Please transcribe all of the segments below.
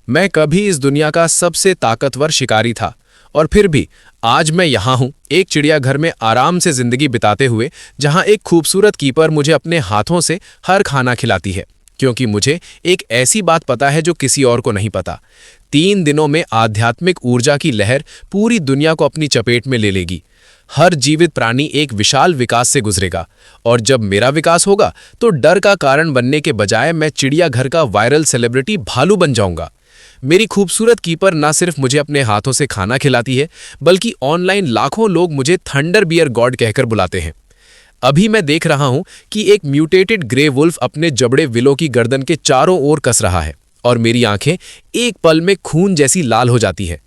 मैं कभी इस दुनिया का सबसे ताकतवर शिकारी था और फिर भी आज मैं यहाँ हूँ, एक चिड़ियाघर में आराम से जिंदगी बिताते हुए, जहाँ एक खूबसूरत कीपर मुझे अपने हाथों से हर खाना खिलाती है, क्योंकि मुझे एक ऐसी बात पता है जो किसी और को नहीं पता। 3 दिनों में आध्यात्मिक ऊर्जा की लहर पूरी दुनिया को अपनी चपेट में ले लेगी। हर जीवित प्राणी एक विशाल विकास से गुजरेगा और जब मेरा विकास होगा तो डर का कारण बनने के बजाय मैं चिड़ियाघर का वायरल सेलिब्रिटी भालू बन जाऊंगा। मेरी खूबसूरत कीपर ना सिर्फ मुझे अपने हाथों से खाना खिलाती है, बल्कि ऑनलाइन लाखों लोग मुझे थंडर बियर गॉड कहकर बुलाते हैं। अभी मैं देख रहा हूं कि एक म्यूटेटेड ग्रे वुल्फ अपने जबड़े विलो की गर्दन के चारों ओर कस रहा है और मेरी आंखें एक पल में खून जैसी लाल हो जाती हैं।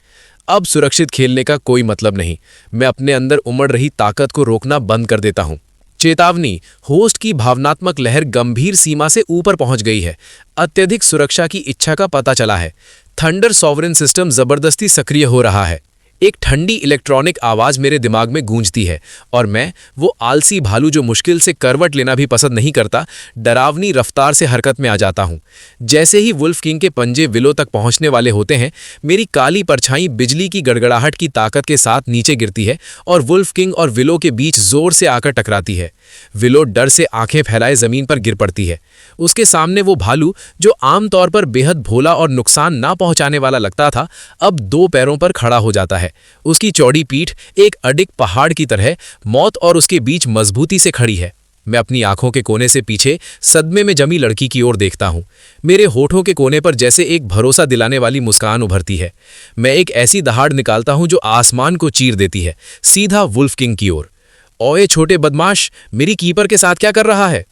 अब सुरक्षित खेलने का कोई मतलब नहीं। मैं अपने अंदर उमड़ रही ताकत को रोकना बंद कर देता हूं। चेतावनी, होस्ट की भावनात्मक लहर गंभीर सीमा से ऊपर पहुंच गई है। अत्यधिक सुरक्षा की इच्छा का पता चला है। थंडर सॉवरेन सिस्टम जबरदस्ती सक्रिय हो रहा है। एक ठंडी इलेक्ट्रॉनिक आवाज मेरे दिमाग में गूंजती है और मैं, वो आलसी भालू जो मुश्किल से करवट लेना भी पसंद नहीं करता, डरावनी रफ्तार से हरकत में आ जाता हूं। जैसे ही वुल्फ किंग के पंजे विलो तक पहुंचने वाले होते हैं, मेरी काली परछाई बिजली की गड़गड़ाहट की ताकत के साथ नीचे गिरती है और वुल्फ किंग और विलो के बीच जोर से आकर टकराती है। विलो डर से आंखें फैलाए जमीन पर गिर पड़ती है। उसके सामने वो भालू, जो आमतौर पर बेहद भोला और नुकसान ना पहुंचाने वाला लगता था, अब 2 पैरों पर खड़ा हो जाता है। उसकी चौड़ी पीठ एक अडिग पहाड़ की तरह मौत और उसके बीच मजबूती से खड़ी है। मैं अपनी आंखों के कोने से पीछे सदमे में जमी लड़की की ओर देखता हूं। मेरे होठों के कोने पर जैसे एक भरोसा दिलाने वाली मुस्कान उभरती है। मैं एक ऐसी दहाड़ निकालता हूं जो आसमान को चीर देती है, सीधा वुल्फ किंग की ओर। ओए छोटे बदमाश, मेरी कीपर के साथ क्या कर रहा है?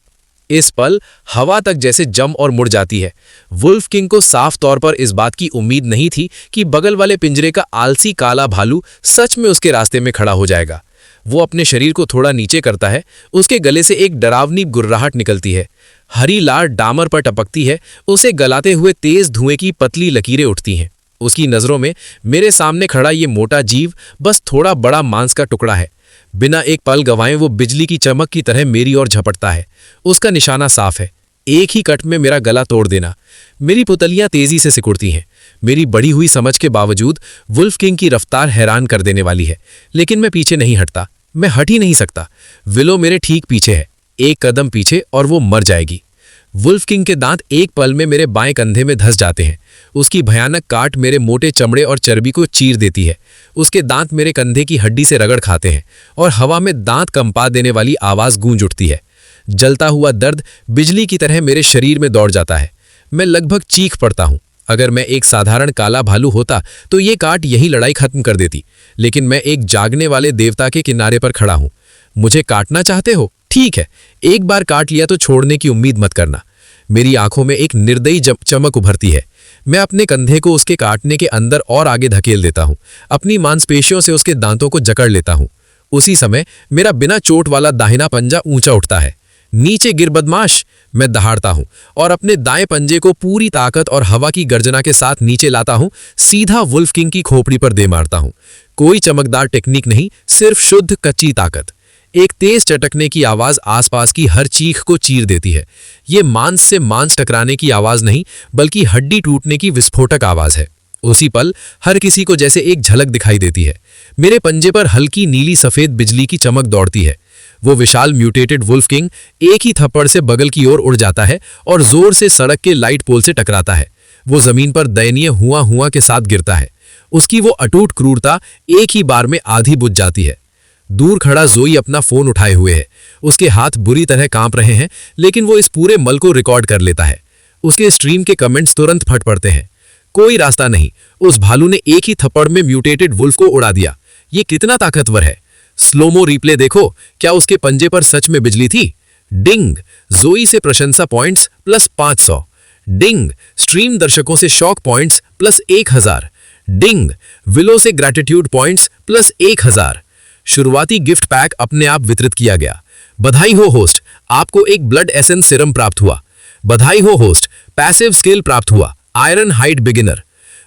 इस पल हवा तक जैसे जम और मुड़ जाती है। वुल्फ किंग को साफ तौर पर इस बात की उम्मीद नहीं थी कि बगल वाले पिंजरे का आलसी काला भालू सच में उसके रास्ते में खड़ा हो जाएगा। वो अपने शरीर को थोड़ा नीचे करता है। उसके गले से एक डरावनी गुर्राहट निकलती है। हरी लार डामर पर टपकती है। उसे गलाते हुए तेज धुएं की पतली लकीरें उठती हैं। उसकी नजरों में मेरे सामने खड़ा ये मोटा जीव बस थोड़ा बड़ा मांस का टुकड़ा है। बिना एक पल गंवाए वो बिजली की चमक की तरह मेरी ओर झपटता है। उसका निशाना साफ है, एक ही कट में मेरा गला तोड़ देना। मेरी पुतलियां तेजी से सिकुड़ती हैं। मेरी बढ़ी हुई समझ के बावजूद वुल्फ किंग की रफ्तार हैरान कर देने वाली है, लेकिन मैं पीछे नहीं हटता। मैं हट ही नहीं सकता। विलो मेरे ठीक पीछे है, एक कदम पीछे और वो मर जाएगी। वुल्फ किंग के दांत एक पल में मेरे बाएं कंधे में धंस जाते हैं। उसकी भयानक काट मेरे मोटे चमड़े और चर्बी को चीर देती है। उसके दांत मेरे कंधे की हड्डी से रगड़ खाते हैं और हवा में दांत कंपा देने वाली आवाज गूंज उठती है। जलता हुआ दर्द बिजली की तरह मेरे शरीर में दौड़ जाता है। मैं लगभग चीख पड़ता हूं। अगर मैं एक साधारण काला भालू होता तो ये काट यही लड़ाई खत्म कर देती, लेकिन मैं एक जागने वाले देवता के किनारे पर खड़ा हूं। मुझे काटना चाहते हो? ठीक है, एक बार काट लिया तो छोड़ने की उम्मीद मत करना। मेरी आंखों में एक निर्दयी चमक उभरती है। मैं अपने कंधे को उसके काटने के अंदर और आगे धकेल देता हूं। अपनी मांसपेशियों से उसके दांतों को जकड़ लेता हूं। उसी समय मेरा बिना चोट वाला दाहिना पंजा ऊंचा उठता है। नीचे गिर बदमाश, मैं दहाड़ता हूं और अपने दाएं पंजे को पूरी ताकत और हवा की गर्जना के साथ नीचे लाता हूं। सीधा वुल्फ किंग की खोपड़ी पर दे मारता हूं। कोई चमकदार टेक्निक नहीं, सिर्फ शुद्ध कच्ची ताकत। एक तेज चटकने की आवाज आसपास की हर चीख को चीर देती है। ये मांस से मांस टकराने की आवाज नहीं, बल्कि हड्डी टूटने की विस्फोटक आवाज है। उसी पल हर किसी को जैसे एक झलक दिखाई देती है। मेरे पंजे पर हल्की नीली सफेद बिजली की चमक दौड़ती है। वो विशाल म्यूटेटेड वुल्फ किंग एक ही थप्पड़ से बगल की ओर उड़ जाता है और जोर से सड़क के लाइट पोल से टकराता है। वो जमीन पर दयनीय हुआ हुआ के साथ गिरता है। उसकी वो अटूट क्रूरता एक ही बार में आधी बुझ जाती है। दूर खड़ा जोई अपना फोन उठाए हुए है। उसके हाथ बुरी तरह कांप रहे हैं, लेकिन वो इस पूरे मल को रिकॉर्ड कर लेता है। उसके स्ट्रीम के कमेंट्स तुरंत फट पड़ते हैं। कोई रास्ता नहीं, उस भालू ने एक ही थप्पड़ में म्यूटेटेड वुल्फ को उड़ा दिया। ये कितना ताकतवर है। स्लोमो रिप्ले देखो, क्या उसके पंजे पर सच में बिजली थी? डिंग, जोई से प्रशंसा पॉइंट्स प्लस 500। डिंग, स्ट्रीम दर्शकों से शॉक पॉइंट्स प्लस 1000। डिंग, विलो से ग्रैटिट्यूड पॉइंट्स प्लस 1000। शुरुआती गिफ्ट पैक अपने आप वितरित किया गया। बधाई हो होस्ट, आपको एक ब्लड एसेंस सीरम प्राप्त हुआ। बधाई हो होस्ट, पैसिव स्किल प्राप्त हुआ, आयरन हाइट बिगिनर।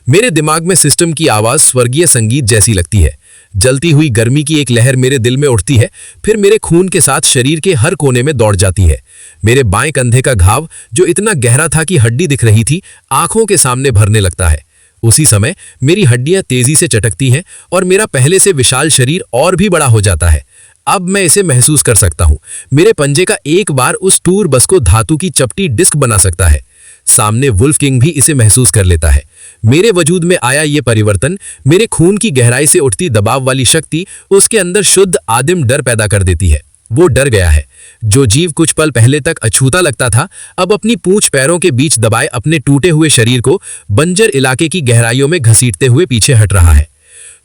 मेरे दिमाग में सिस्टम की आवाज स्वर्गीय संगीत जैसी लगती है। जलती हुई गर्मी की एक लहर मेरे दिल में उठती है, फिर मेरे खून के साथ शरीर के हर कोने में दौड़ जाती है। मेरे बाएं कंधे का घाव, जो इतना गहरा था कि हड्डी दिख रही थी, आंखों के सामने भरने लगता है। उसी समय मेरी हड्डियां तेजी से चटकती हैं और मेरा पहले से विशाल शरीर और भी बड़ा हो जाता है। अब मैं इसे महसूस कर सकता हूं। मेरे पंजे का एक बार उस टूर बस को धातु की चपटी डिस्क बना सकता है। सामने वुल्फ किंग भी इसे महसूस कर लेता है। मेरे वजूद में आया ये परिवर्तन, मेरे खून की गहराई से उठती दबाव वाली शक्ति उसके अंदर शुद्ध आदिम डर पैदा कर देती है। वो डर गया है। जो जीव कुछ पल पहले तक अछूता लगता था, अब अपनी पूंछ पैरों के बीच दबाए अपने टूटे हुए शरीर को बंजर इलाके की गहराइयों में घसीटते हुए पीछे हट रहा है।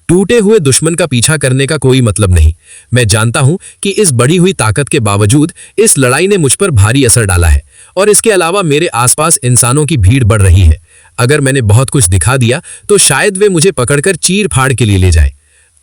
टूटे हुए दुश्मन का पीछा करने का कोई मतलब नहीं। मैं जानता हूं कि इस बढ़ी हुई ताकत के बावजूद इस लड़ाई ने मुझ पर भारी असर डाला है और इसके अलावा मेरे आसपास इंसानों की भीड़ बढ़ रही है। अगर मैंने बहुत कुछ दिखा दिया तो शायद वे मुझे पकड़कर चीर फाड़ के लिए ले जाएं।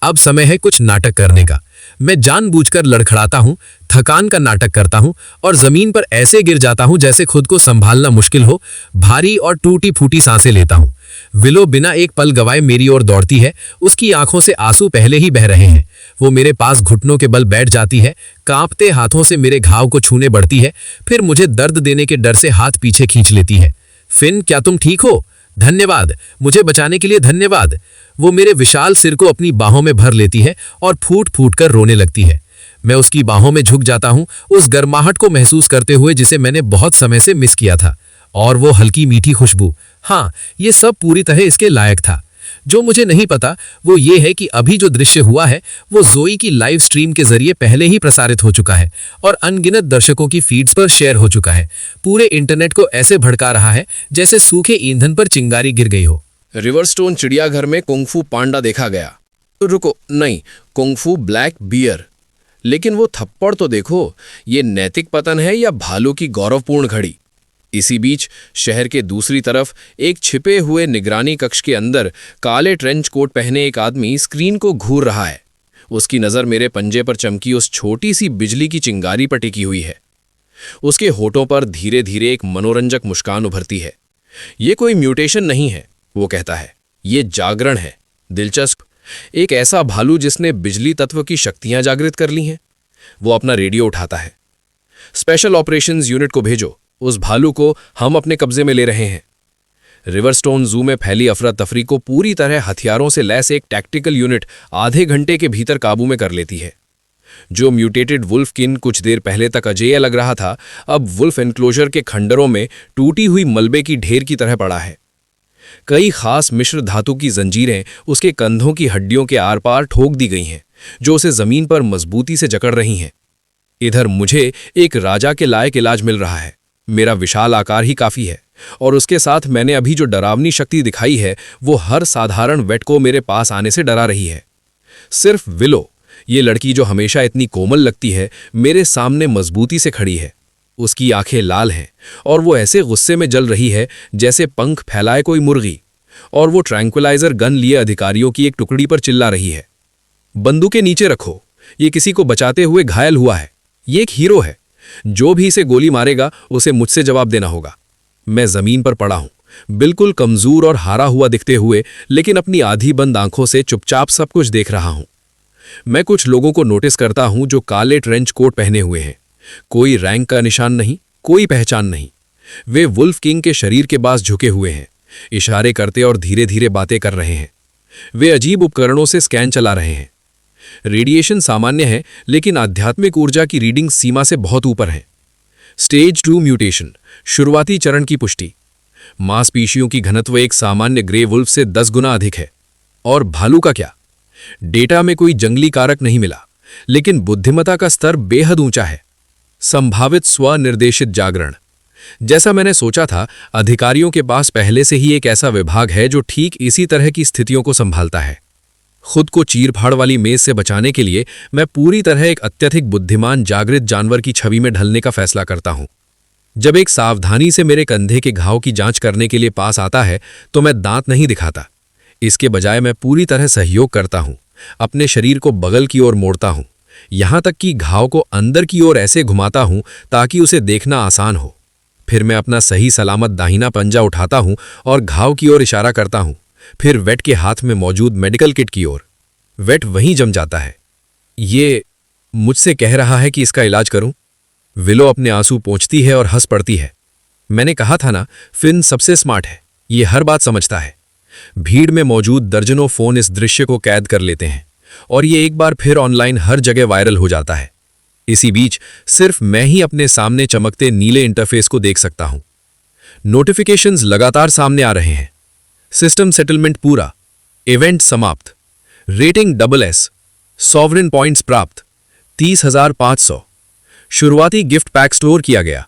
अब समय है कुछ नाटक करने का। मैं जानबूझकर लड़खड़ाता हूं, थकान का नाटक करता हूं और जमीन पर ऐसे गिर जाता हूं जैसे खुद को संभालना मुश्किल हो। भारी और टूटी फूटी सांसें लेता हूं। विलो बिना एक पल गवाए मेरी ओर दौड़ती है। उसकी आंखों से आंसू पहले ही बह रहे हैं। वो मेरे पास घुटनों के बल बैठ जाती है, कांपते हाथों से मेरे घाव को छूने बढ़ती है, फिर मुझे दर्द देने के डर से हाथ पीछे खींच लेती है। फिन, क्या तुम ठीक हो? धन्यवाद, मुझे बचाने के लिए धन्यवाद। वो मेरे विशाल सिर को अपनी बाहों में भर लेती है और फूट फूट कर रोने लगती है। मैं उसकी बाहों में झुक जाता हूं, उस गर्माहट को महसूस करते हुए जिसे मैंने बहुत समय से मिस किया था। और वो हल्की मीठी खुशबू, हाँ, ये सब पूरी तरह इसके लायक था। जो मुझे नहीं पता वो ये है कि अभी जो दृश्य हुआ है वो जोई की लाइव स्ट्रीम के जरिए पहले ही प्रसारित हो चुका है और अनगिनत दर्शकों की फीड्स पर शेयर हो चुका है। पूरे इंटरनेट को ऐसे भड़का रहा है जैसे सूखे ईंधन पर चिंगारी गिर गई हो। रिवरस्टोन चिड़ियाघर में कुंगफू पांडा देखा गया। रुको, नहीं, कुंगफू ब्लैक बियर। लेकिन वो थप्पड़ तो देखो, ये नैतिक पतन है या भालू की गौरवपूर्ण घड़ी? इसी बीच शहर के दूसरी तरफ एक छिपे हुए निगरानी कक्ष के अंदर काले ट्रेंच कोट पहने एक आदमी स्क्रीन को घूर रहा है। उसकी नजर मेरे पंजे पर चमकी उस छोटी सी बिजली की चिंगारी पर टिकी हुई है। उसके होठों पर धीरे धीरे एक मनोरंजक मुस्कान उभरती है। ये कोई म्यूटेशन नहीं है, वो कहता है, ये जागरण है। दिलचस्प, एक ऐसा भालू जिसने बिजली तत्व की शक्तियां जागृत कर ली हैं। वो अपना रेडियो उठाता है। स्पेशल ऑपरेशंस यूनिट को भेजो, उस भालू को हम अपने कब्जे में ले रहे हैं। रिवरस्टोन जू में फैली अफरा तफरी को पूरी तरह हथियारों से लैस एक टैक्टिकल यूनिट आधे घंटे के भीतर काबू में कर लेती है। जो म्यूटेटेड वुल्फ किन कुछ देर पहले तक अजेय लग रहा था, अब वुल्फ एनक्लोजर के खंडरों में टूटी हुई मलबे की ढेर की तरह पड़ा है। कई खास मिश्र धातु की जंजीरें उसके कंधों की हड्डियों के आर पार ठोक दी गई हैं, जो उसे जमीन पर मजबूती से जकड़ रही हैं। इधर मुझे एक राजा के लायक इलाज मिल रहा है। मेरा विशाल आकार ही काफी है और उसके साथ मैंने अभी जो डरावनी शक्ति दिखाई है वो हर साधारण वेट को मेरे पास आने से डरा रही है। सिर्फ विलो, ये लड़की जो हमेशा इतनी कोमल लगती है, मेरे सामने मजबूती से खड़ी है। उसकी आंखें लाल हैं और वो ऐसे गुस्से में जल रही है जैसे पंख फैलाए कोई मुर्गी, और वो ट्रैंक्विलाइजर गन लिए अधिकारियों की एक टुकड़ी पर चिल्ला रही है, बंदूकें नीचे रखो, ये किसी को बचाते हुए घायल हुआ है, ये एक हीरो है, जो भी इसे गोली मारेगा उसे मुझसे जवाब देना होगा। मैं जमीन पर पड़ा हूं, बिल्कुल कमजोर और हारा हुआ दिखते हुए, लेकिन अपनी आधी बंद आंखों से चुपचाप सब कुछ देख रहा हूं। मैं कुछ लोगों को नोटिस करता हूं जो काले ट्रेंच कोट पहने हुए हैं। कोई रैंक का निशान नहीं, कोई पहचान नहीं। वे वुल्फ किंग के शरीर के पास झुके हुए हैं, इशारे करते और धीरे धीरे बातें कर रहे हैं। वे अजीब उपकरणों से स्कैन चला रहे हैं। रेडिएशन सामान्य है, लेकिन आध्यात्मिक ऊर्जा की रीडिंग सीमा से बहुत ऊपर है। स्टेज 2 म्यूटेशन, शुरुआती चरण की पुष्टि। मांसपेशियों की घनत्व एक सामान्य ग्रे वुल्फ से 10 गुना अधिक है। और भालू का क्या? डेटा में कोई जंगली कारक नहीं मिला, लेकिन बुद्धिमत्ता का स्तर बेहद ऊंचा है। संभावित स्वनिर्देशित जागरण। जैसा मैंने सोचा था, अधिकारियों के पास पहले से ही एक ऐसा विभाग है जो ठीक इसी तरह की स्थितियों को संभालता है। खुद को चीरफाड़ वाली मेज से बचाने के लिए मैं पूरी तरह एक अत्यधिक बुद्धिमान जागृत जानवर की छवि में ढलने का फैसला करता हूं। जब एक सावधानी से मेरे कंधे के घाव की जांच करने के लिए पास आता है तो मैं दांत नहीं दिखाता। इसके बजाय मैं पूरी तरह सहयोग करता हूं, अपने शरीर को बगल की ओर मोड़ता हूं, यहां तक कि घाव को अंदर की ओर ऐसे घुमाता हूं ताकि उसे देखना आसान हो। फिर मैं अपना सही सलामत दाहिना पंजा उठाता हूं और घाव की ओर इशारा करता हूं, फिर वेट के हाथ में मौजूद मेडिकल किट की ओर। वेट वहीं जम जाता है। ये मुझसे कह रहा है कि इसका इलाज करूं। विलो अपने आंसू पोंछती है और हंस पड़ती है। मैंने कहा था ना, फिन सबसे स्मार्ट है, ये हर बात समझता है। भीड़ में मौजूद दर्जनों फोन इस दृश्य को कैद कर लेते हैं और ये एक बार फिर ऑनलाइन हर जगह वायरल हो जाता है। इसी बीच सिर्फ मैं ही अपने सामने चमकते नीले इंटरफेस को देख सकता हूं। नोटिफिकेशंस लगातार सामने आ रहे हैं। सिस्टम सेटलमेंट पूरा, इवेंट समाप्त, रेटिंग SS, सॉवरेन पॉइंट्स प्राप्त 30,500, शुरुआती गिफ्ट पैक स्टोर किया गया,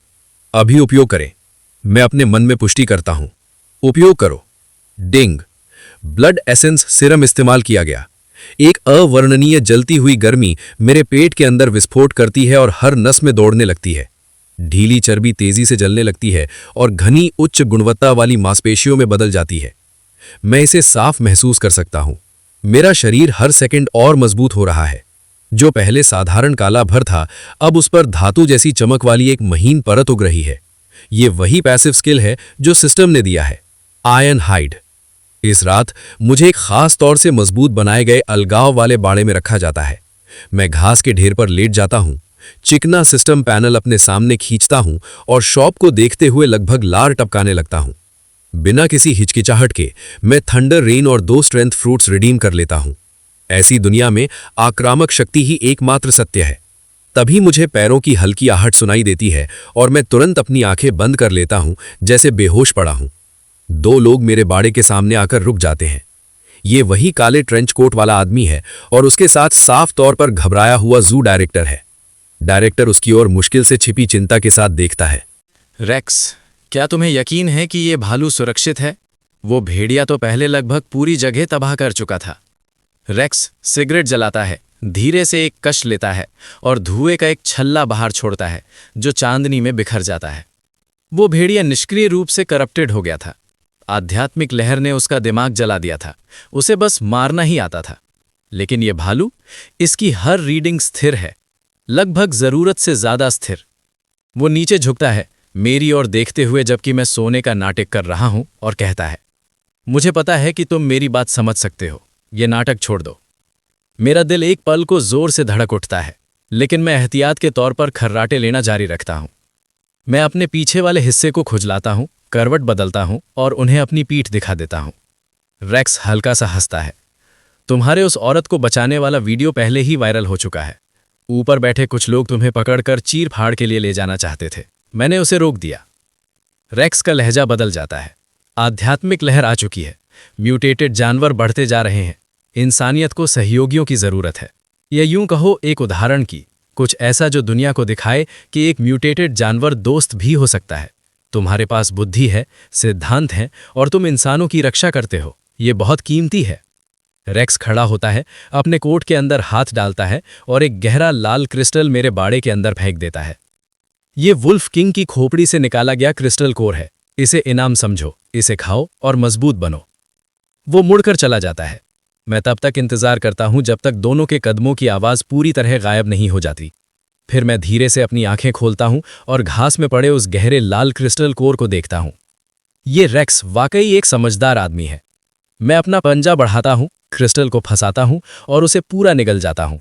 अभी उपयोग करें। मैं अपने मन में पुष्टि करता हूं, उपयोग करो। डिंग, ब्लड एसेंस सिरम इस्तेमाल किया गया। एक अवर्णनीय जलती हुई गर्मी मेरे पेट के अंदर विस्फोट करती है और हर नस में दौड़ने लगती है। ढीली चर्बी तेजी से जलने लगती है और घनी उच्च गुणवत्ता वाली मांसपेशियों में बदल जाती है। मैं इसे साफ महसूस कर सकता हूं। मेरा शरीर हर सेकंड और मजबूत हो रहा है। जो पहले साधारण काला भर था, अब उस पर धातु जैसी चमक वाली एक महीन परत उग रही है। ये वही पैसिव स्किल है जो सिस्टम ने दिया है, आयरन हाइड। इस रात मुझे एक खास तौर से मजबूत बनाए गए अलगाव वाले बाड़े में रखा जाता है। मैं घास के ढेर पर लेट जाता हूं, चिकना सिस्टम पैनल अपने सामने खींचता हूं और शॉप को देखते हुए लगभग लार टपकाने लगता हूं। बिना किसी हिचकिचाहट के मैं थंडर रेन और 2 स्ट्रेंथ फ्रूट्स रिडीम कर लेता हूं। ऐसी दुनिया में आक्रामक शक्ति ही एकमात्र सत्य है। तभी मुझे पैरों की हल्की आहट सुनाई देती है और मैं तुरंत अपनी आंखें बंद कर लेता हूं, जैसे बेहोश पड़ा हूं। 2 लोग मेरे बाड़े के सामने आकर रुक जाते हैं। ये वही काले ट्रेंच कोट वाला आदमी है और उसके साथ साफ तौर पर घबराया हुआ जू डायरेक्टर है। डायरेक्टर उसकी ओर मुश्किल से छिपी चिंता के साथ देखता है। रेक्स, क्या तुम्हें यकीन है कि ये भालू सुरक्षित है? वो भेड़िया तो पहले लगभग पूरी जगह तबाह कर चुका था। रेक्स सिगरेट जलाता है, धीरे से एक कश लेता है और धुएं का एक छल्ला बाहर छोड़ता है जो चांदनी में बिखर जाता है। वो भेड़िया निष्क्रिय रूप से करप्टेड हो गया था। आध्यात्मिक लहर ने उसका दिमाग जला दिया था। उसे बस मारना ही आता था। लेकिन ये भालू, इसकी हर रीडिंग स्थिर है, लगभग जरूरत से ज्यादा स्थिर। वो नीचे झुकता है, मेरी ओर देखते हुए, जबकि मैं सोने का नाटक कर रहा हूं, और कहता है, मुझे पता है कि तुम मेरी बात समझ सकते हो। ये नाटक छोड़ दो। मेरा दिल एक पल को जोर से धड़क उठता है, लेकिन मैं एहतियात के तौर पर खर्राटे लेना जारी रखता हूं। मैं अपने पीछे वाले हिस्से को खुजलाता हूं, करवट बदलता हूं और उन्हें अपनी पीठ दिखा देता हूं। रेक्स हल्का सा हंसता है। तुम्हारे उस औरत को बचाने वाला वीडियो पहले ही वायरल हो चुका है। ऊपर बैठे कुछ लोग तुम्हें पकड़कर चीर फाड़ के लिए ले जाना चाहते थे। मैंने उसे रोक दिया। रेक्स का लहजा बदल जाता है। आध्यात्मिक लहर आ चुकी है। म्यूटेटेड जानवर बढ़ते जा रहे हैं। इंसानियत को सहयोगियों की जरूरत है, या यूं कहो एक उदाहरण की, कुछ ऐसा जो दुनिया को दिखाए कि एक म्यूटेटेड जानवर दोस्त भी हो सकता है। तुम्हारे पास बुद्धि है, सिद्धांत हैं और तुम इंसानों की रक्षा करते हो। ये बहुत कीमती है। रेक्स खड़ा होता है, अपने कोट के अंदर हाथ डालता है और एक गहरा लाल क्रिस्टल मेरे बाड़े के अंदर फेंक देता है। ये वुल्फ किंग की खोपड़ी से निकाला गया क्रिस्टल कोर है। इसे इनाम समझो, इसे खाओ और मजबूत बनो। वो मुड़कर चला जाता है। मैं तब तक इंतजार करता हूं जब तक दोनों के कदमों की आवाज पूरी तरह गायब नहीं हो जाती। फिर मैं धीरे से अपनी आंखें खोलता हूं और घास में पड़े उस गहरे लाल क्रिस्टल कोर को देखता हूं। ये रेक्स वाकई एक समझदार आदमी है। मैं अपना पंजा बढ़ाता हूं, क्रिस्टल को फंसाता हूं और उसे पूरा निगल जाता हूं।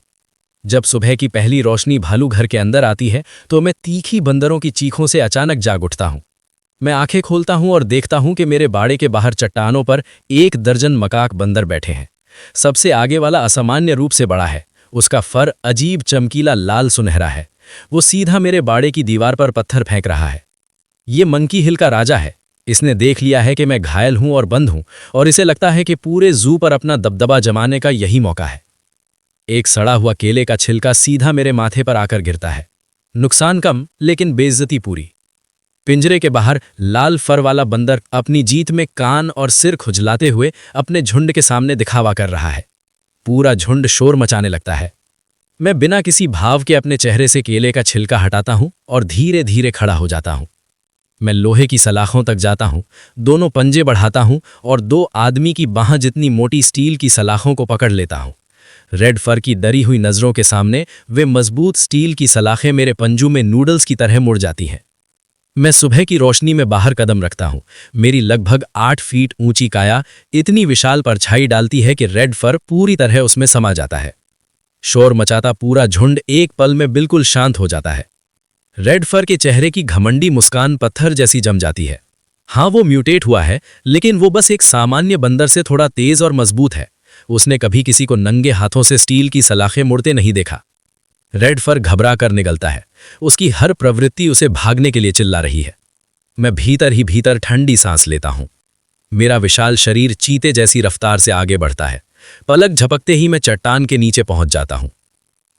जब सुबह की पहली रोशनी भालू घर के अंदर आती है तो मैं तीखी बंदरों की चीखों से अचानक जाग उठता हूं। मैं आंखें खोलता हूं और देखता हूं कि मेरे बाड़े के बाहर चट्टानों पर 1 दर्जन मकाक बंदर बैठे हैं। सबसे आगे वाला असामान्य रूप से बड़ा है। उसका फर अजीब चमकीला लाल सुनहरा है। वो सीधा मेरे बाड़े की दीवार पर पत्थर फेंक रहा है। ये मंकी हिल का राजा है। इसने देख लिया है कि मैं घायल हूं और बंद हूं, और इसे लगता है कि पूरे जू पर अपना दबदबा जमाने का यही मौका है। एक सड़ा हुआ केले का छिलका सीधा मेरे माथे पर आकर गिरता है। नुकसान कम, लेकिन बेइज्जती पूरी। पिंजरे के बाहर लाल फर वाला बंदर अपनी जीत में कान और सिर खुजलाते हुए अपने झुंड के सामने दिखावा कर रहा है। पूरा झुंड शोर मचाने लगता है। मैं बिना किसी भाव के अपने चेहरे से केले का छिलका हटाता हूं और धीरे धीरे खड़ा हो जाता हूं। मैं लोहे की सलाखों तक जाता हूं, दोनों पंजे बढ़ाता हूं और 2 आदमी की बाह जितनी मोटी स्टील की सलाखों को पकड़ लेता हूं। रेड फर की डरी हुई नजरों के सामने वे मजबूत स्टील की सलाखें मेरे पंजों में नूडल्स की तरह मुड़ जाती हैं। मैं सुबह की रोशनी में बाहर कदम रखता हूं। मेरी लगभग 8 फीट ऊंची काया इतनी विशाल परछाई डालती है कि रेड फर पूरी तरह उसमें समा जाता है। शोर मचाता पूरा झुंड एक पल में बिल्कुल शांत हो जाता है। रेड फर के चेहरे की घमंडी मुस्कान पत्थर जैसी जम जाती है। हाँ, वो म्यूटेट हुआ है, लेकिन वो बस एक सामान्य बंदर से थोड़ा तेज और मजबूत है। उसने कभी किसी को नंगे हाथों से स्टील की सलाखें मुड़ते नहीं देखा। रेड फर घबरा कर निकलता है। उसकी हर प्रवृत्ति उसे भागने के लिए चिल्ला रही है। मैं भीतर ही भीतर ठंडी सांस लेता हूं। मेरा विशाल शरीर चीते जैसी रफ्तार से आगे बढ़ता है। पलक झपकते ही मैं चट्टान के नीचे पहुंच जाता हूं।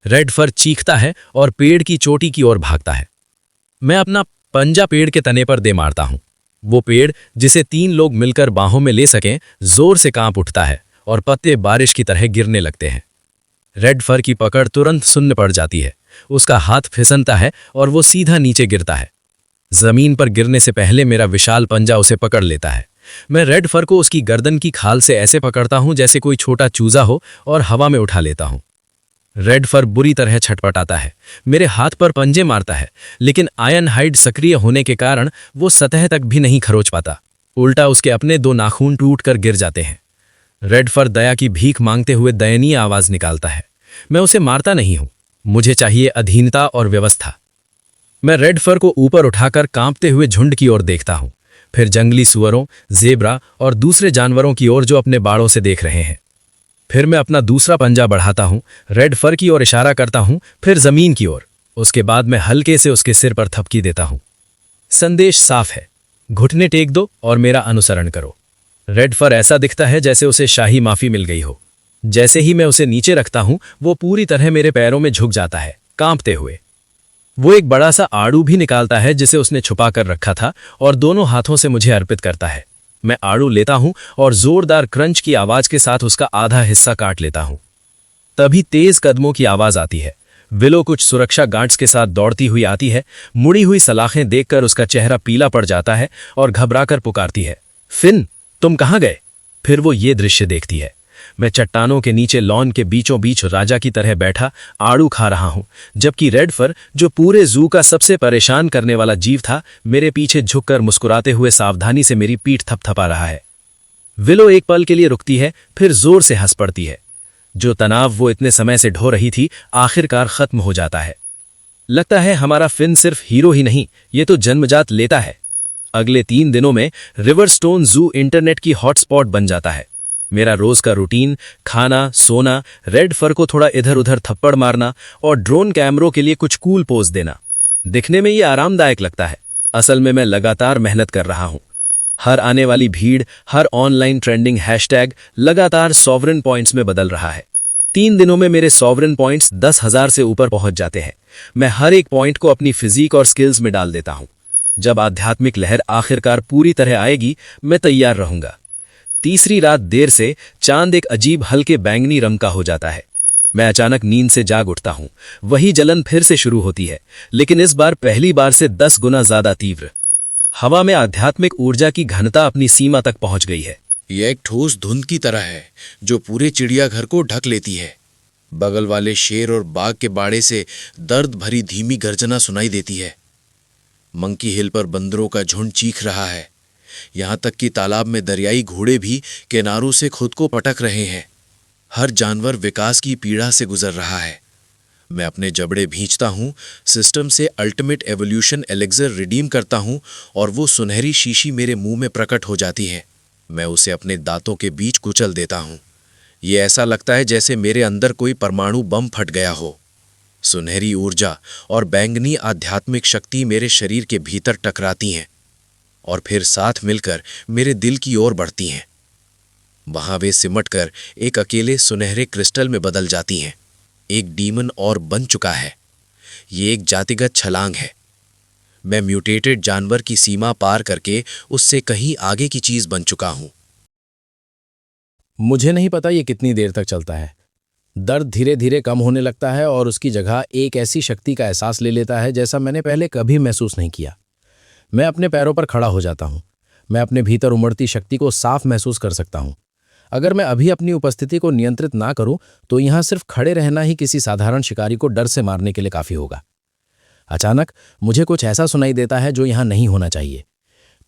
रेड फर चीखता है और पेड़ की चोटी की ओर भागता है। मैं अपना पंजा पेड़ के तने पर दे मारता हूं। वो पेड़, जिसे 3 लोग मिलकर बाहों में ले सकें, जोर से कांप उठता है और पत्ते बारिश की तरह गिरने लगते हैं। रेड फर की पकड़ तुरंत सुन्न पड़ जाती है। उसका हाथ फिसलता है और वो सीधा नीचे गिरता है। जमीन पर गिरने से पहले मेरा विशाल पंजा उसे पकड़ लेता है। मैं रेड फर को उसकी गर्दन की खाल से ऐसे पकड़ता हूं जैसे कोई छोटा चूजा हो और हवा में उठा लेता हूं। रेड फर बुरी तरह छटपटाता है, मेरे हाथ पर पंजे मारता है, लेकिन आयन हाइड सक्रिय होने के कारण वो सतह तक भी नहीं खरोच पाता। उल्टा उसके अपने 2 नाखून टूटकर गिर जाते हैं। रेड फर दया की भीख मांगते हुए दयनीय आवाज निकालता है। मैं उसे मारता नहीं हूं, मुझे चाहिए अधीनता और व्यवस्था। मैं रेड फर को ऊपर उठाकर कांपते हुए झुंड की ओर देखता हूं, फिर जंगली सुअरों, जेब्रा और दूसरे जानवरों की ओर जो अपने बाड़ों से देख रहे हैं। फिर मैं अपना दूसरा पंजा बढ़ाता हूं, रेड फर की ओर इशारा करता हूं, फिर जमीन की ओर। उसके बाद मैं हल्के से उसके सिर पर थपकी देता हूं। संदेश साफ है, घुटने टेक दो और मेरा अनुसरण करो। रेड फर ऐसा दिखता है जैसे उसे शाही माफी मिल गई हो। जैसे ही मैं उसे नीचे रखता हूं, वो पूरी तरह मेरे पैरों में झुक जाता है, कांपते हुए। वो एक बड़ा सा आड़ू भी निकालता है जिसे उसने छुपा कर रखा था और दोनों हाथों से मुझे अर्पित करता है। मैं आड़ू लेता हूं और जोरदार क्रंच की आवाज के साथ उसका आधा हिस्सा काट लेता हूं। तभी तेज कदमों की आवाज आती है। विलो कुछ सुरक्षा गार्ड्स के साथ दौड़ती हुई आती है। मुड़ी हुई सलाखें देखकर उसका चेहरा पीला पड़ जाता है और घबराकर पुकारती है, फिन, तुम कहां गए? फिर वो ये दृश्य देखती है। मैं चट्टानों के नीचे लॉन के बीचों बीच राजा की तरह बैठा आड़ू खा रहा हूं, जबकि रेड फर, जो पूरे जू का सबसे परेशान करने वाला जीव था, मेरे पीछे झुककर मुस्कुराते हुए सावधानी से मेरी पीठ थपथपा रहा है। विलो एक पल के लिए रुकती है, फिर जोर से हंस पड़ती है। जो तनाव वो इतने समय से ढो रही थी, आखिरकार खत्म हो जाता है। लगता है हमारा फिन सिर्फ हीरो ही नहीं, ये तो जन्मजात लेता है। अगले 3 दिनों में रिवरस्टोन जू इंटरनेट की हॉटस्पॉट बन जाता है। मेरा रोज का रूटीन, खाना, सोना, रेड फर को थोड़ा इधर उधर थप्पड़ मारना और ड्रोन कैमरों के लिए कुछ कूल पोज देना। दिखने में ये आरामदायक लगता है, असल में मैं लगातार मेहनत कर रहा हूं। हर आने वाली भीड़, हर ऑनलाइन ट्रेंडिंग हैशटैग लगातार सॉवरेन पॉइंट्स में बदल रहा है। 3 दिनों में मेरे सॉवरेन पॉइंट्स 10,000 से ऊपर पहुंच जाते हैं। मैं हर एक पॉइंट को अपनी फिजिक और स्किल्स में डाल देता हूं। जब आध्यात्मिक लहर आखिरकार पूरी तरह आएगी, मैं तैयार रहूंगा। तीसरी रात देर से चांद एक अजीब हल्के बैंगनी रंग का हो जाता है। मैं अचानक नींद से जाग उठता हूं। वही जलन फिर से शुरू होती है, लेकिन इस बार पहली बार से 10 गुना ज्यादा तीव्र। हवा में आध्यात्मिक ऊर्जा की घनता अपनी सीमा तक पहुंच गई है। यह एक ठोस धुंध की तरह है जो पूरे चिड़ियाघर को ढक लेती है। बगल वाले शेर और बाघ के बाड़े से दर्द भरी धीमी गर्जना सुनाई देती है। मंकी हिल पर बंदरों का झुंड चीख रहा है। यहां तक कि तालाब में दरियाई घोड़े भी किनारों से खुद को पटक रहे हैं। हर जानवर विकास की पीड़ा से गुजर रहा है। मैं अपने जबड़े भींचता हूं, सिस्टम से अल्टीमेट एवोल्यूशन एलेक्सर रिडीम करता हूं और वो सुनहरी शीशी मेरे मुंह में प्रकट हो जाती है। मैं उसे अपने दांतों के बीच कुचल देता हूं। ये ऐसा लगता है जैसे मेरे अंदर कोई परमाणु बम फट गया हो। सुनहरी ऊर्जा और बैंगनी आध्यात्मिक शक्ति मेरे शरीर के भीतर टकराती हैं और फिर साथ मिलकर मेरे दिल की ओर बढ़ती हैं। वहां वे सिमटकर एक अकेले सुनहरे क्रिस्टल में बदल जाती हैं। एक डीमन और बन चुका है। ये एक जातिगत छलांग है। मैं म्यूटेटेड जानवर की सीमा पार करके उससे कहीं आगे की चीज बन चुका हूं। मुझे नहीं पता ये कितनी देर तक चलता है। दर्द धीरे धीरे कम होने लगता है और उसकी जगह एक ऐसी शक्ति का एहसास ले लेता है जैसा मैंने पहले कभी महसूस नहीं किया। मैं अपने पैरों पर खड़ा हो जाता हूं। मैं अपने भीतर उमड़ती शक्ति को साफ महसूस कर सकता हूं। अगर मैं अभी अपनी उपस्थिति को नियंत्रित ना करूं तो यहां सिर्फ खड़े रहना ही किसी साधारण शिकारी को डर से मारने के लिए काफी होगा। अचानक मुझे कुछ ऐसा सुनाई देता है जो यहां नहीं होना चाहिए।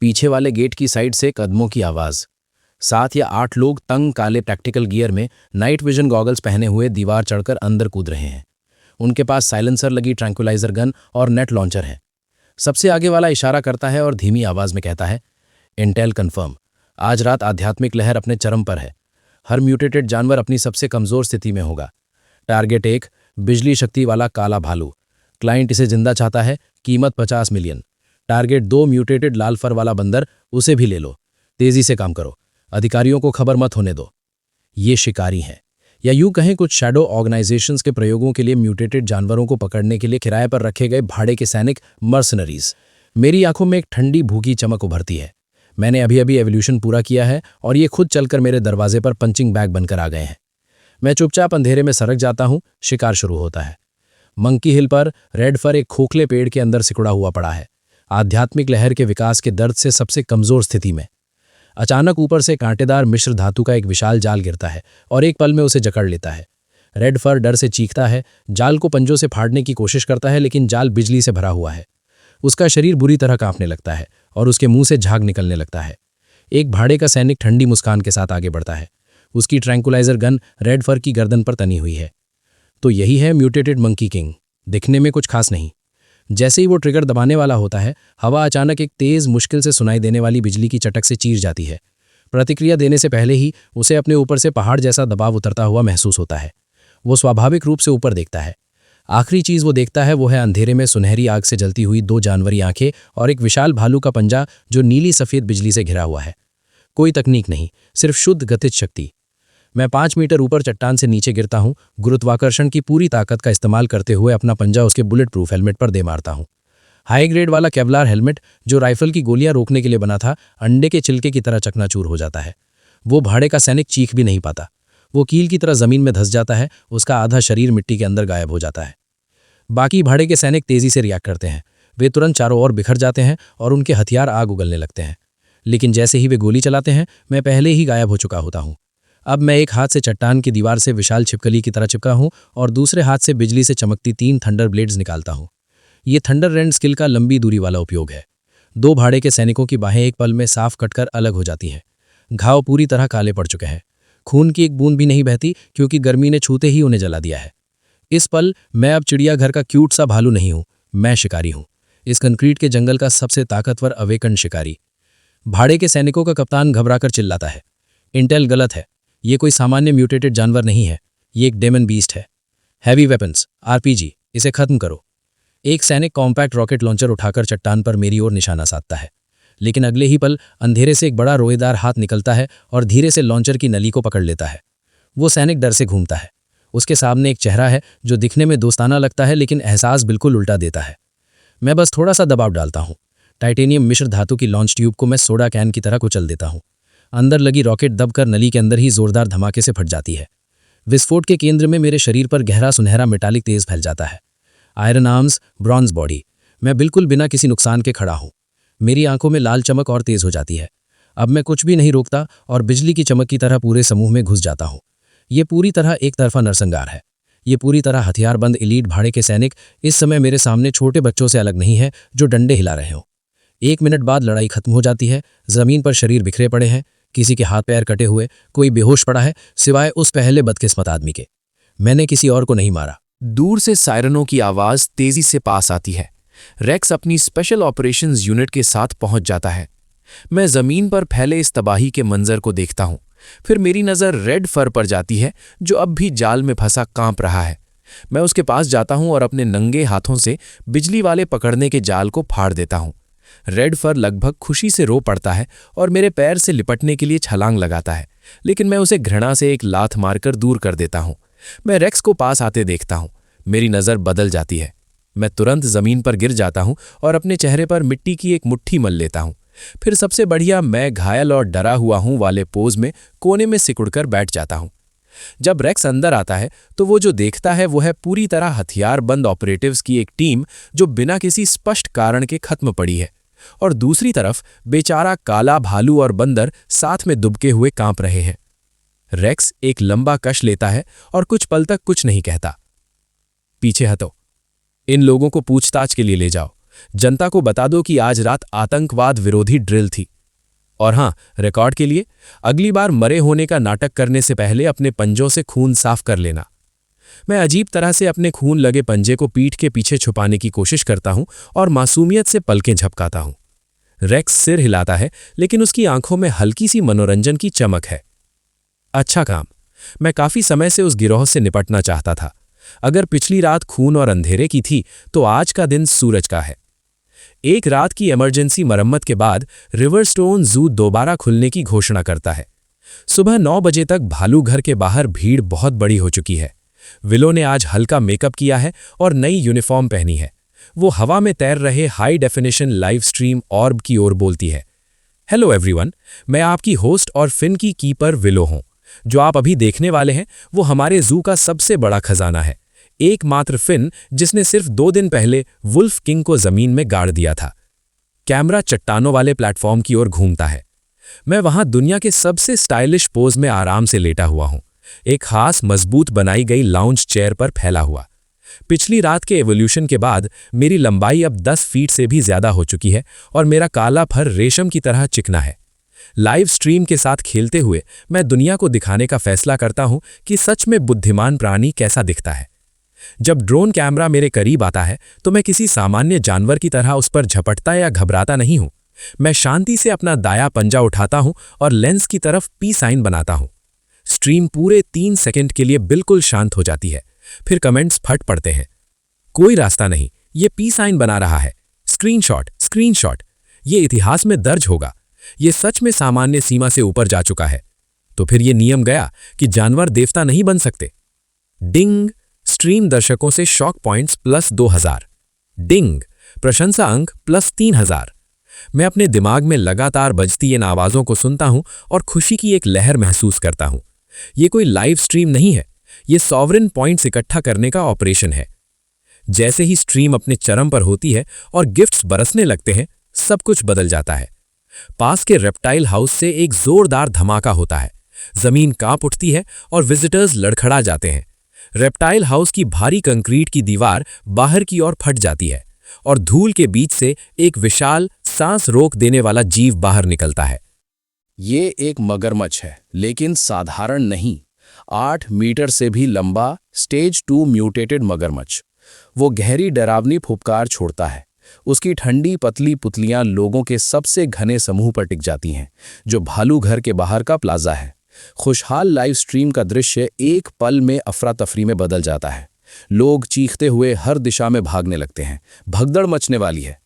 पीछे वाले गेट की साइड से कदमों की आवाज। 7 या 8 लोग तंग काले प्रैक्टिकल गियर में नाइट विजन गॉगल्स पहने हुए दीवार चढ़कर अंदर कूद रहे हैं। उनके पास साइलेंसर लगी ट्रैंक्विलाइजर गन और नेट लॉन्चर है। सबसे आगे वाला इशारा करता है और धीमी आवाज में कहता है, इंटेल कंफर्म। आज रात आध्यात्मिक लहर अपने चरम पर है। हर म्यूटेटेड जानवर अपनी सबसे कमजोर स्थिति में होगा। टारगेट 1, बिजली शक्ति वाला काला भालू। क्लाइंट इसे जिंदा चाहता है, कीमत 50 मिलियन। टारगेट 2, म्यूटेटेड लाल फर वाला बंदर, उसे भी ले लो। तेजी से काम करो, अधिकारियों को खबर मत होने दो। ये शिकारी हैं, या यूं कहें कुछ शैडो ऑर्गेनाइजेशंस के प्रयोगों के लिए म्यूटेटेड जानवरों को पकड़ने के लिए किराए पर रखे गए भाड़े के सैनिक, मर्सनरीज। मेरी आंखों में एक ठंडी भूखी चमक उभरती है। मैंने अभी अभी एवोल्यूशन पूरा किया है और ये खुद चलकर मेरे दरवाजे पर पंचिंग बैग बनकर आ गए हैं। मैं चुपचाप अंधेरे में सरक जाता हूं। शिकार शुरू होता है। मंकी हिल पर रेड फर एक खोखले पेड़ के अंदर सिकुड़ा हुआ पड़ा है, आध्यात्मिक लहर के विकास के दर्द से सबसे कमजोर स्थिति में। अचानक ऊपर से कांटेदार मिश्र धातु का एक विशाल जाल गिरता है और एक पल में उसे जकड़ लेता है। रेड फर डर से चीखता है, जाल को पंजों से फाड़ने की कोशिश करता है, लेकिन जाल बिजली से भरा हुआ है। उसका शरीर बुरी तरह कांपने लगता है और उसके मुंह से झाग निकलने लगता है। एक भाड़े का सैनिक ठंडी मुस्कान के साथ आगे बढ़ता है। उसकी ट्रैंकुलाइजर गन रेड फर की गर्दन पर तनी हुई है। तो यही है म्यूटेटेड मंकी किंग। दिखने में कुछ खास नहीं। जैसे ही वो ट्रिगर दबाने वाला होता है, हवा अचानक एक तेज, मुश्किल से सुनाई देने वाली बिजली की चटक से चीर जाती है। प्रतिक्रिया देने से पहले ही उसे अपने ऊपर से पहाड़ जैसा दबाव उतरता हुआ महसूस होता है। वो स्वाभाविक रूप से ऊपर देखता है। आखिरी चीज वो देखता है वो है अंधेरे में सुनहरी आग से जलती हुई 2 जानवरी आंखें और एक विशाल भालू का पंजा जो नीली सफेद बिजली से घिरा हुआ है। कोई तकनीक नहीं, सिर्फ शुद्ध गतिज शक्ति। मैं 5 मीटर ऊपर चट्टान से नीचे गिरता हूं, गुरुत्वाकर्षण की पूरी ताकत का इस्तेमाल करते हुए अपना पंजा उसके बुलेट प्रूफ हेलमेट पर दे मारता हूं। हाई ग्रेड वाला केवलार हेलमेट जो राइफल की गोलियां रोकने के लिए बना था, अंडे के छिलके की तरह चकनाचूर हो जाता है। वो भाड़े का सैनिक चीख भी नहीं पाता। वो कील की तरह जमीन में धंस जाता है, उसका आधा शरीर मिट्टी के अंदर गायब हो जाता है। बाकी भाड़े के सैनिक तेजी से रिएक्ट करते हैं। वे तुरंत चारों ओर बिखर जाते हैं और उनके हथियार आग उगलने लगते हैं। लेकिन जैसे ही वे गोली चलाते हैं, मैं पहले ही गायब हो चुका होता हूं। अब मैं एक हाथ से चट्टान की दीवार से विशाल छिपकली की तरह चिपका हूं और दूसरे हाथ से बिजली से चमकती 3 थंडर ब्लेड्स निकालता हूं। ये थंडर रेंड स्किल का लंबी दूरी वाला उपयोग है। 2 भाड़े के सैनिकों की बाहें एक पल में साफ कटकर अलग हो जाती हैं। घाव पूरी तरह काले पड़ चुके हैं। खून की एक बूंद भी नहीं बहती क्योंकि गर्मी ने छूते ही उन्हें जला दिया है। इस पल मैं अब चिड़ियाघर का क्यूट सा भालू नहीं हूं, मैं शिकारी हूं। इस कंक्रीट के जंगल का सबसे ताकतवर अवेकन शिकारी। भाड़े के सैनिकों का कप्तान घबराकर चिल्लाता है, इंटेल गलत है। ये कोई सामान्य म्यूटेटेड जानवर नहीं है, ये एक डेमन बीस्ट है। हैवी वेपन्स, आरपीजी, इसे खत्म करो। एक सैनिक कॉम्पैक्ट रॉकेट लॉन्चर उठाकर चट्टान पर मेरी ओर निशाना साधता है, लेकिन अगले ही पल अंधेरे से एक बड़ा रोएदार हाथ निकलता है और धीरे से लॉन्चर की नली को पकड़ लेता है। वो सैनिक डर से घूमता है। उसके सामने एक चेहरा है जो दिखने में दोस्ताना लगता है, लेकिन एहसास बिल्कुल उल्टा देता है। मैं बस थोड़ा सा दबाव डालता हूँ। टाइटेनियम मिश्र धातु की लॉन्च ट्यूब को मैं सोडा कैन की तरह कुचल देता हूँ। अंदर लगी रॉकेट दबकर नली के अंदर ही जोरदार धमाके से फट जाती है। विस्फोट के केंद्र में मेरे शरीर पर गहरा सुनहरा मेटालिक तेज फैल जाता है। Iron arms, bronze body. मैं बिल्कुल बिना किसी नुकसान के खड़ा हूँ। मेरी आंखों में लाल चमक और तेज हो जाती है। अब मैं कुछ भी नहीं रोकता और बिजली की चमक की तरह पूरे समूह में घुस जाता हूँ। ये पूरी तरह एक तरफा नरसंहार है। ये पूरी तरह हथियारबंद एलीट भाड़े के सैनिक इस समय मेरे सामने छोटे बच्चों से अलग नहीं है जो डंडे हिला रहे हों। 1 मिनट बाद लड़ाई खत्म हो जाती है। जमीन पर शरीर बिखरे पड़े हैं, किसी के हाथ पैर कटे हुए, कोई बेहोश पड़ा है सिवाय उस पहले बदकिस्मत आदमी के। मैंने किसी और को नहीं मारा। दूर से सायरनों की आवाज तेजी से पास आती है। रेक्स अपनी स्पेशल ऑपरेशंस यूनिट के साथ पहुंच जाता है। मैं जमीन पर फैले इस तबाही के मंजर को देखता हूं। फिर मेरी नज़र रेड फर पर जाती है जो अब भी जाल में फंसा कांप रहा है। मैं उसके पास जाता हूं और अपने नंगे हाथों से बिजली वाले पकड़ने के जाल को फाड़ देता हूं। रेड फर लगभग खुशी से रो पड़ता है और मेरे पैर से लिपटने के लिए छलांग लगाता है, लेकिन मैं उसे घृणा से एक लात मारकर दूर कर देता हूं। मैं रेक्स को पास आते देखता हूं। मेरी नज़र बदल जाती है। मैं तुरंत जमीन पर गिर जाता हूं और अपने चेहरे पर मिट्टी की एक मुट्ठी मल लेता हूं। फिर सबसे बढ़िया मैं घायल और डरा हुआ हूं वाले पोज में कोने में सिकुड़कर बैठ जाता हूं। जब रेक्स अंदर आता है तो वो जो देखता है वो है पूरी तरह हथियारबंद ऑपरेटिव्स की एक टीम जो बिना किसी स्पष्ट कारण के खत्म पड़ी है, और दूसरी तरफ बेचारा काला भालू और बंदर साथ में दुबके हुए कांप रहे हैं। रेक्स एक लंबा कश लेता है और कुछ पल तक कुछ नहीं कहता। पीछे हटो, इन लोगों को पूछताछ के लिए ले जाओ। जनता को बता दो कि आज रात आतंकवाद विरोधी ड्रिल थी। और हां, रिकॉर्ड के लिए अगली बार मरे होने का नाटक करने से पहले अपने पंजों से खून साफ कर लेना। मैं अजीब तरह से अपने खून लगे पंजे को पीठ के पीछे छुपाने की कोशिश करता हूं और मासूमियत से पलकें झपकाता हूं। रेक्स सिर हिलाता है, लेकिन उसकी आंखों में हल्की सी मनोरंजन की चमक है। अच्छा काम। मैं काफी समय से उस गिरोह से निपटना चाहता था। अगर पिछली रात खून और अंधेरे की थी, तो आज का दिन सूरज का है। एक रात की इमरजेंसी मरम्मत के बाद रिवरस्टोन जू दोबारा खुलने की घोषणा करता है। सुबह 9 बजे तक भालू घर के बाहर भीड़ बहुत बड़ी हो चुकी है। विलो ने आज हल्का मेकअप किया है और नई यूनिफॉर्म पहनी है। वो हवा में तैर रहे हाई डेफिनेशन लाइव स्ट्रीम ऑर्ब की ओर बोलती है, हेलो एवरीवन, मैं आपकी होस्ट और फिन की कीपर विलो हूं। जो आप अभी देखने वाले हैं वो हमारे जू का सबसे बड़ा खजाना है। एकमात्र फिन जिसने सिर्फ 2 दिन पहले वुल्फ किंग को जमीन में गाड़ दिया था। कैमरा चट्टानों वाले प्लेटफॉर्म की ओर घूमता है। मैं वहां दुनिया के सबसे स्टाइलिश पोज में आराम से लेटा हुआ हूं, एक खास मजबूत बनाई गई लाउंज चेयर पर फैला हुआ। पिछली रात के एवोल्यूशन के बाद मेरी लंबाई अब 10 फीट से भी ज्यादा हो चुकी है और मेरा काला फर रेशम की तरह चिकना है। लाइव स्ट्रीम के साथ खेलते हुए मैं दुनिया को दिखाने का फैसला करता हूं कि सच में बुद्धिमान प्राणी कैसा दिखता है। जब ड्रोन कैमरा मेरे करीब आता है तो मैं किसी सामान्य जानवर की तरह उस पर झपटता या घबराता नहीं हूं। मैं शांति से अपना दाया पंजा उठाता हूं और लेंस की तरफ पी साइन बनाता हूं। स्ट्रीम पूरे 3 सेकंड के लिए बिल्कुल शांत हो जाती है। फिर कमेंट्स फट पड़ते हैं। कोई रास्ता नहीं, ये पी साइन बना रहा है। स्क्रीनशॉट, स्क्रीनशॉट, ये इतिहास में दर्ज होगा। ये सच में सामान्य सीमा से ऊपर जा चुका है। तो फिर ये नियम गया कि जानवर देवता नहीं बन सकते। डिंग, स्ट्रीम दर्शकों से शॉक पॉइंट्स प्लस 2000। डिंग, प्रशंसा अंक प्लस 3000। मैं अपने दिमाग में लगातार बजती इन आवाज़ों को सुनता हूं और खुशी की एक लहर महसूस करता हूं। ये कोई लाइव स्ट्रीम नहीं है, ये सॉवरेन पॉइंट्स इकट्ठा करने का ऑपरेशन है। जैसे ही स्ट्रीम अपने चरम पर होती है और गिफ्ट्स बरसने लगते हैं, सब कुछ बदल जाता है। पास के रेप्टाइल हाउस से एक जोरदार धमाका होता है। जमीन कांप उठती है और विजिटर्स लड़खड़ा जाते हैं। रेप्टाइल हाउस की भारी कंक्रीट की दीवार बाहर की ओर फट जाती है और धूल के बीच से एक विशाल, सांस रोक देने वाला जीव बाहर निकलता है। ये एक मगरमच्छ है, लेकिन साधारण नहीं। 8 मीटर से भी लंबा स्टेज 2 म्यूटेटेड मगरमच्छ। वो गहरी डरावनी फुफकार छोड़ता है। उसकी ठंडी पतली पुतलियां लोगों के सबसे घने समूह पर टिक जाती हैं, जो भालू घर के बाहर का प्लाजा है। खुशहाल लाइव स्ट्रीम का दृश्य एक पल में अफरा तफरी में बदल जाता है। लोग चीखते हुए हर दिशा में भागने लगते हैं। भगदड़ मचने वाली है।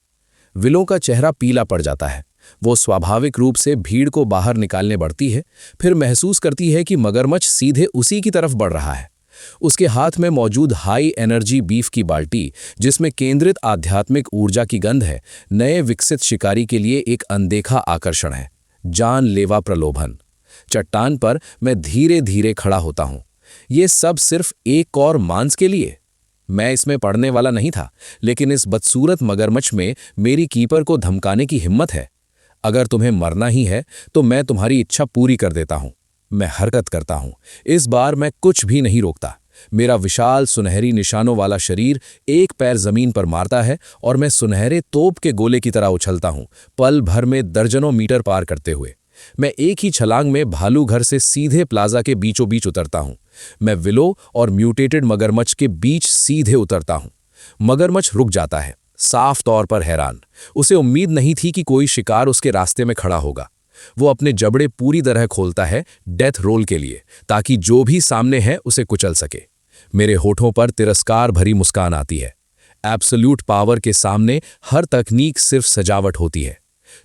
विलो का चेहरा पीला पड़ जाता है। वो स्वाभाविक रूप से भीड़ को बाहर निकालने बढ़ती है, फिर महसूस करती है कि मगरमच्छ सीधे उसी की तरफ बढ़ रहा है। उसके हाथ में मौजूद हाई एनर्जी बीफ की बाल्टी, जिसमें केंद्रित आध्यात्मिक ऊर्जा की गंध है, नए विकसित शिकारी के लिए एक अनदेखा आकर्षण है। जानलेवा प्रलोभन। चट्टान पर मैं धीरे धीरे खड़ा होता हूं। ये सब सिर्फ एक और मांस के लिए। मैं इसमें पड़ने वाला नहीं था, लेकिन इस बदसूरत मगरमच्छ में मेरी कीपर को धमकाने की हिम्मत है। अगर तुम्हें मरना ही है तो मैं तुम्हारी इच्छा पूरी कर देता हूं। मैं हरकत करता हूं। इस बार मैं कुछ भी नहीं रोकता। मेरा विशाल सुनहरी निशानों वाला शरीर एक पैर जमीन पर मारता है और मैं सुनहरे तोप के गोले की तरह उछलता हूं, पल भर में दर्जनों मीटर पार करते हुए। मैं एक ही छलांग में भालू घर से सीधे प्लाजा के बीचों बीच उतरता हूं। मैं विलो और म्यूटेटेड मगरमच्छ के बीच सीधे उतरता हूं। मगरमच्छ रुक जाता है, साफ तौर पर हैरान। उसे उम्मीद नहीं थी कि कोई शिकार उसके रास्ते में खड़ा होगा। वो अपने जबड़े पूरी तरह खोलता है डेथ रोल के लिए, ताकि जो भी सामने है उसे कुचल सके। मेरे होठों पर तिरस्कार भरी मुस्कान आती है। एब्सोल्यूट पावर के सामने हर तकनीक सिर्फ सजावट होती है।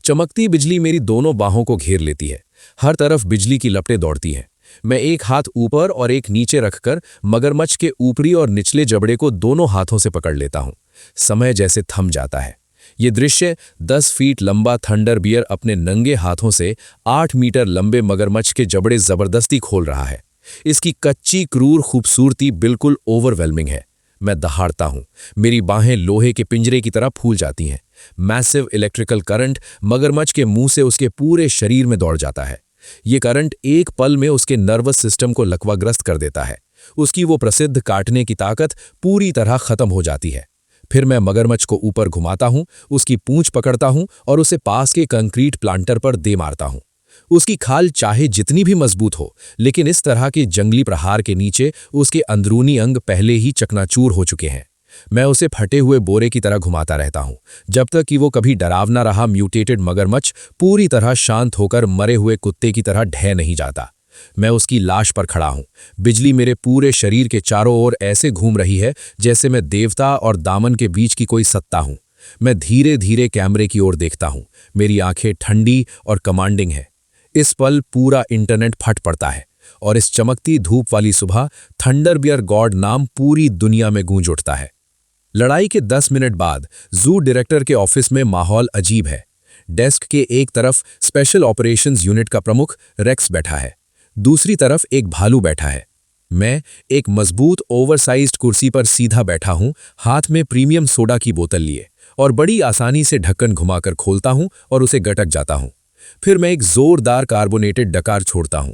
चमकती बिजली मेरी दोनों बाहों को घेर लेती है। हर तरफ बिजली की लपटें दौड़ती हैं। मैं एक हाथ ऊपर और एक नीचे रखकर मगरमच्छ के ऊपरी और निचले जबड़े को दोनों हाथों से पकड़ लेता हूं। समय जैसे थम जाता है। ये दृश्य 10 फीट लंबा थंडर बियर अपने नंगे हाथों से 8 मीटर लंबे मगरमच्छ के जबड़े जबरदस्ती खोल रहा है। इसकी कच्ची क्रूर खूबसूरती बिल्कुल ओवरवेलमिंग है। मैं दहाड़ता हूं। मेरी बाहें लोहे के पिंजरे की तरह फूल जाती हैं। मैसिव इलेक्ट्रिकल करंट मगरमच्छ के मुंह से उसके पूरे शरीर में दौड़ जाता है। ये करंट एक पल में उसके नर्वस सिस्टम को लकवाग्रस्त कर देता है। उसकी वो प्रसिद्ध काटने की ताकत पूरी तरह खत्म हो जाती है। फिर मैं मगरमच्छ को ऊपर घुमाता हूं, उसकी पूंछ पकड़ता हूं और उसे पास के कंक्रीट प्लांटर पर दे मारता हूं। उसकी खाल चाहे जितनी भी मजबूत हो, लेकिन इस तरह के जंगली प्रहार के नीचे उसके अंदरूनी अंग पहले ही चकनाचूर हो चुके हैं। मैं उसे फटे हुए बोरे की तरह घुमाता रहता हूं, जब तक कि वो कभी डरावना रहा म्यूटेटेड मगरमच्छ पूरी तरह शांत होकर मरे हुए कुत्ते की तरह ढह नहीं जाता। मैं उसकी लाश पर खड़ा हूं। बिजली मेरे पूरे शरीर के चारों ओर ऐसे घूम रही है जैसे मैं देवता और दामन के बीच की कोई सत्ता हूं। मैं धीरे धीरे कैमरे की ओर देखता हूं। मेरी आंखें ठंडी और कमांडिंग है। इस पल पूरा इंटरनेट फट पड़ता है और इस चमकती धूप वाली सुबह थंडरबियर गॉड नाम पूरी दुनिया में गूंज उठता है। लड़ाई के 10 मिनट बाद जू डायरेक्टर के ऑफिस में माहौल अजीब है। डेस्क के एक तरफ स्पेशल ऑपरेशंस यूनिट का प्रमुख रेक्स बैठा है, दूसरी तरफ एक भालू बैठा है। मैं एक मजबूत ओवरसाइज्ड कुर्सी पर सीधा बैठा हूं, हाथ में प्रीमियम सोडा की बोतल लिए, और बड़ी आसानी से ढक्कन घुमाकर खोलता हूं और उसे गटक जाता हूं। फिर मैं एक जोरदार कार्बोनेटेड डकार छोड़ता हूं।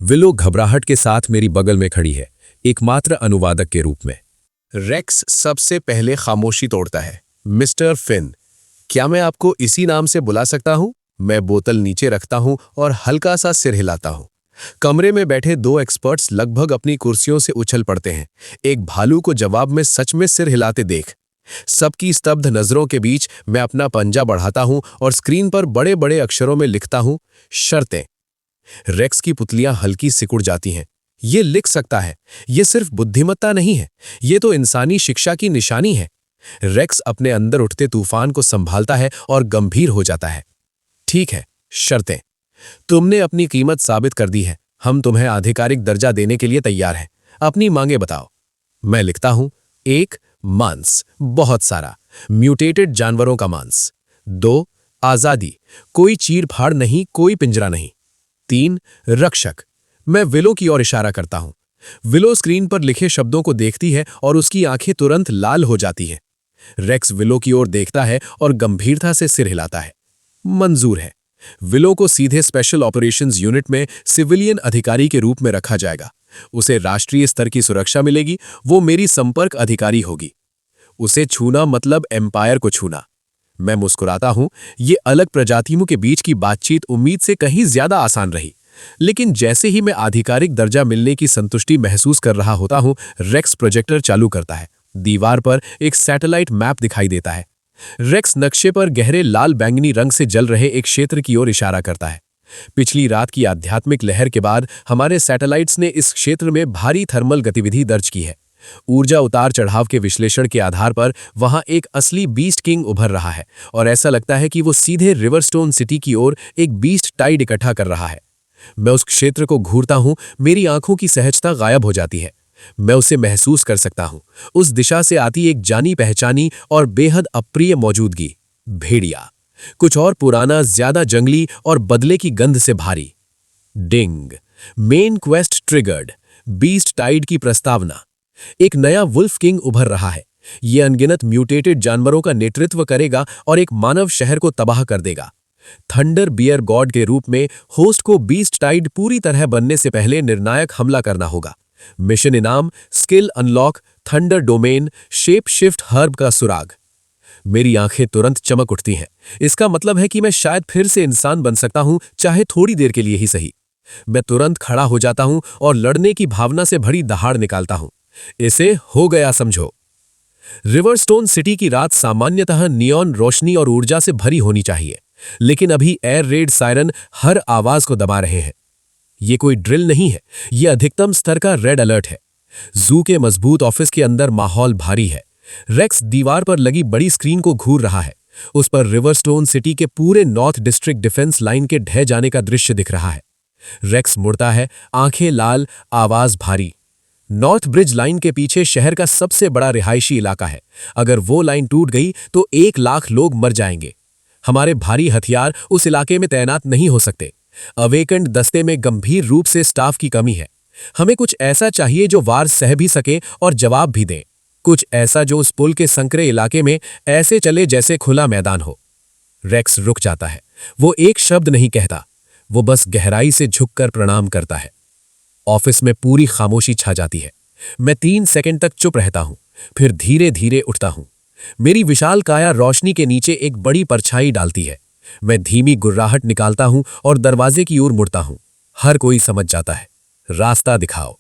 विलो घबराहट के साथ मेरी बगल में खड़ी है, एकमात्र अनुवादक के रूप में। रेक्स सबसे पहले खामोशी तोड़ता है। मिस्टर फिन, क्या मैं आपको इसी नाम से बुला सकता हूं? मैं बोतल नीचे रखता हूं और हल्का सा सिर हिलाता हूं। कमरे में बैठे 2 एक्सपर्ट्स लगभग अपनी कुर्सियों से उछल पड़ते हैं, एक भालू को जवाब में सच में सिर हिलाते देख। सबकी स्तब्ध नजरों के बीच मैं अपना पंजा बढ़ाता हूं और स्क्रीन पर बड़े बड़े अक्षरों में लिखता हूं, शर्तें। रेक्स की पुतलियां हल्की सिकुड़ जाती हैं। ये लिख सकता है, ये सिर्फ बुद्धिमत्ता नहीं है, ये तो इंसानी शिक्षा की निशानी है। रेक्स अपने अंदर उठते तूफान को संभालता है और गंभीर हो जाता है। ठीक है, शर्तें। तुमने अपनी कीमत साबित कर दी है, हम तुम्हें आधिकारिक दर्जा देने के लिए तैयार हैं। अपनी मांगे बताओ। मैं लिखता हूं, 1 मांस, बहुत सारा, म्यूटेटेड जानवरों का मांस। 2 आजादी, कोई चीर-फाड़ नहीं, कोई पिंजरा नहीं। 3 रक्षक, मैं विलो की ओर इशारा करता हूं। विलो स्क्रीन पर लिखे शब्दों को देखती है और उसकी आंखें तुरंत लाल हो जाती हैं। रेक्स विलो की ओर देखता है और गंभीरता से सिर हिलाता है। मंजूर है। विलो को सीधे स्पेशल ऑपरेशंस यूनिट में सिविलियन अधिकारी के रूप में रखा जाएगा। उसे राष्ट्रीय स्तर की सुरक्षा मिलेगी, वो मेरी संपर्क अधिकारी होगी। उसे छूना मतलब एम्पायर को छूना। मैं मुस्कुराता हूं, ये अलग प्रजातियों के बीच की बातचीत उम्मीद से कहीं ज्यादा आसान रही। लेकिन जैसे ही मैं आधिकारिक दर्जा मिलने की संतुष्टि महसूस कर रहा होता हूं, रेक्स प्रोजेक्टर चालू करता है। दीवार पर एक सैटेलाइट मैप दिखाई देता है। रेक्स नक्शे पर गहरे लाल बैंगनी रंग से जल रहे एक क्षेत्र की ओर इशारा करता है। पिछली रात की आध्यात्मिक लहर के बाद हमारे सैटेलाइट्स ने इस क्षेत्र में भारी थर्मल गतिविधि दर्ज की है। ऊर्जा उतार चढ़ाव के विश्लेषण के आधार पर वहां एक असली बीस्ट किंग उभर रहा है और ऐसा लगता है कि वो सीधे रिवरस्टोन सिटी की ओर एक बीस्ट टाइड इकट्ठा कर रहा है। मैं उस क्षेत्र को घूरता हूं, मेरी आंखों की सहजता गायब हो जाती है। मैं उसे महसूस कर सकता हूं, उस दिशा से आती एक जानी पहचानी और बेहद अप्रिय मौजूदगी। भेड़िया, कुछ और पुराना, ज्यादा जंगली और बदले की गंध से भारी। Ding, main quest triggered, beast tide की प्रस्तावना। एक नया वुल्फ किंग उभर रहा है। यह अनगिनत म्यूटेटेड जानवरों का नेतृत्व करेगा और एक मानव शहर को तबाह कर देगा। थंडर बियर गॉड के रूप में होस्ट को बीस्ट टाइड पूरी तरह बनने से पहले निर्णायक हमला करना होगा। मिशन इनाम, skill unlock, thunder domain, shape shift herb का सुराग। मेरी आंखें तुरंत चमक उठती हैं। इसका मतलब है कि मैं शायद फिर से इंसान बन सकता हूं, चाहे थोड़ी देर के लिए ही सही। मैं तुरंत खड़ा हो जाता हूं और लड़ने की भावना से भरी दहाड़ निकालता हूं। इसे हो गया समझो। रिवरस्टोन सिटी की रात सामान्यतः नियॉन रोशनी और ऊर्जा से भरी होनी चाहिए, लेकिन अभी एयर रेड सायरन हर आवाज को दबा रहे हैं। ये कोई ड्रिल नहीं है, ये अधिकतम स्तर का रेड अलर्ट है। जू के मजबूत ऑफिस के अंदर माहौल भारी है। रेक्स दीवार पर लगी बड़ी स्क्रीन को घूर रहा है। उस पर रिवरस्टोन सिटी के पूरे नॉर्थ डिस्ट्रिक्ट डिफेंस लाइन के ढह जाने का दृश्य दिख रहा है। रेक्स मुड़ता है, आंखें लाल, आवाज भारी। नॉर्थ ब्रिज लाइन के पीछे शहर का सबसे बड़ा रिहायशी इलाका है। अगर वो लाइन टूट गई तो 1 लाख लोग मर जाएंगे। हमारे भारी हथियार उस इलाके में तैनात नहीं हो सकते। अवेकेंड दस्ते में गंभीर रूप से स्टाफ की कमी है। हमें कुछ ऐसा चाहिए जो वार सह भी सके और जवाब भी दे। कुछ ऐसा जो उस पुल के संकरे इलाके में ऐसे चले जैसे खुला मैदान हो। रेक्स रुक जाता है। वो एक शब्द नहीं कहता, वो बस गहराई से झुककर प्रणाम करता है। ऑफिस में पूरी खामोशी छा जाती है। मैं 3 सेकंड तक चुप रहता हूं, फिर धीरे धीरे उठता हूं। मेरी विशाल काया रोशनी के नीचे एक बड़ी परछाई डालती है। मैं धीमी गुर्राहट निकालता हूं और दरवाजे की ओर मुड़ता हूं। हर कोई समझ जाता है। रास्ता दिखाओ।